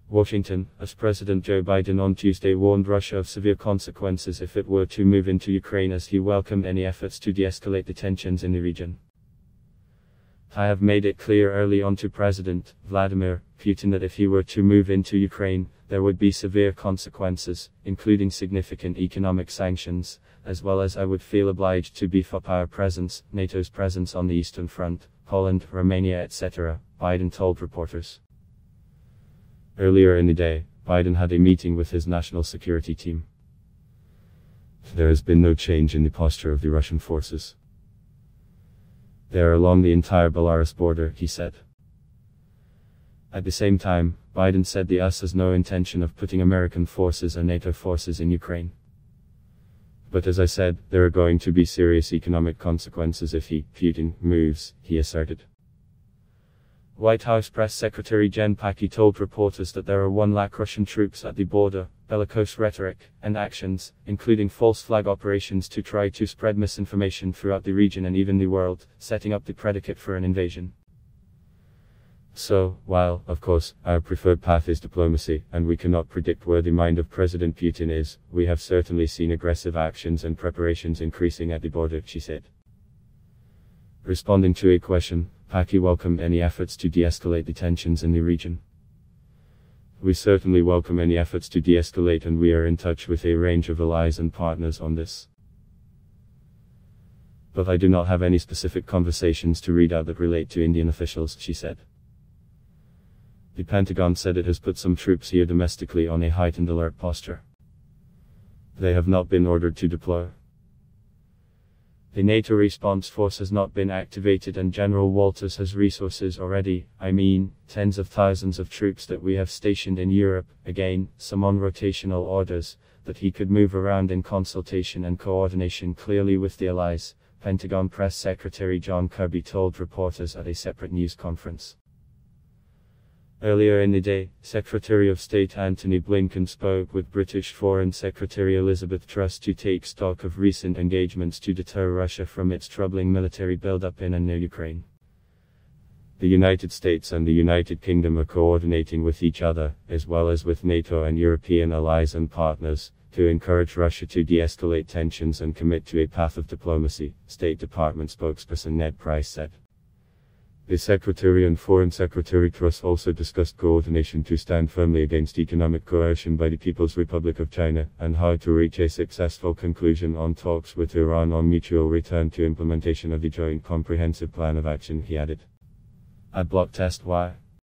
Washington, as President Joe Biden on Tuesday warned Russia of severe consequences if it were to move into Ukraine, as he welcomed any efforts to de-escalate the tensions in the region. "I have made it clear early on to President Vladimir Putin that if he were to move into Ukraine, there would be severe consequences, including significant economic sanctions, as well as I would feel obliged to beef up our presence, NATO's presence on the Eastern Front, Poland, Romania, etc., Biden told reporters. Earlier in the day, Biden had a meeting with his national security team. "There has been no change in the posture of the Russian forces. They are along the entire Belarus border," he said. At the same time, Biden said the US has no intention of putting American forces or NATO forces in Ukraine. "But as I said, there are going to be serious economic consequences if Putin, moves," he asserted. White House Press Secretary Jen Psaki told reporters that there are 1 lakh Russian troops at the border, bellicose rhetoric, and actions, including false flag operations to try to spread misinformation throughout the region and even the world, setting up the predicate for an invasion. "So, while, of course, our preferred path is diplomacy, and we cannot predict where the mind of President Putin is, we have certainly seen aggressive actions and preparations increasing at the border," she said. Responding to a question, Psaki welcomed any efforts to de-escalate the tensions in the region. "We certainly welcome any efforts to de-escalate, and we are in touch with a range of allies and partners on this. But I do not have any specific conversations to read out that relate to Indian officials," she said. The Pentagon said it has put some troops here domestically on a heightened alert posture. They have not been ordered to deploy. The NATO response force has not been activated, and General Walters has resources already, tens of thousands of troops that we have stationed in Europe, again, some on rotational orders, that he could move around in consultation and coordination clearly with the allies, Pentagon Press Secretary John Kirby told reporters at a separate news conference. Earlier in the day, Secretary of State Antony Blinken spoke with British Foreign Secretary Elizabeth Truss to take stock of recent engagements to deter Russia from its troubling military buildup in and near Ukraine. "The United States and the United Kingdom are coordinating with each other, as well as with NATO and European allies and partners, to encourage Russia to de-escalate tensions and commit to a path of diplomacy," State Department spokesperson Ned Price said. The Secretary and Foreign Secretary Truss also discussed coordination to stand firmly against economic coercion by the People's Republic of China, and how to reach a successful conclusion on talks with Iran on mutual return to implementation of the Joint Comprehensive Plan of Action, he added. Ad block test. Why?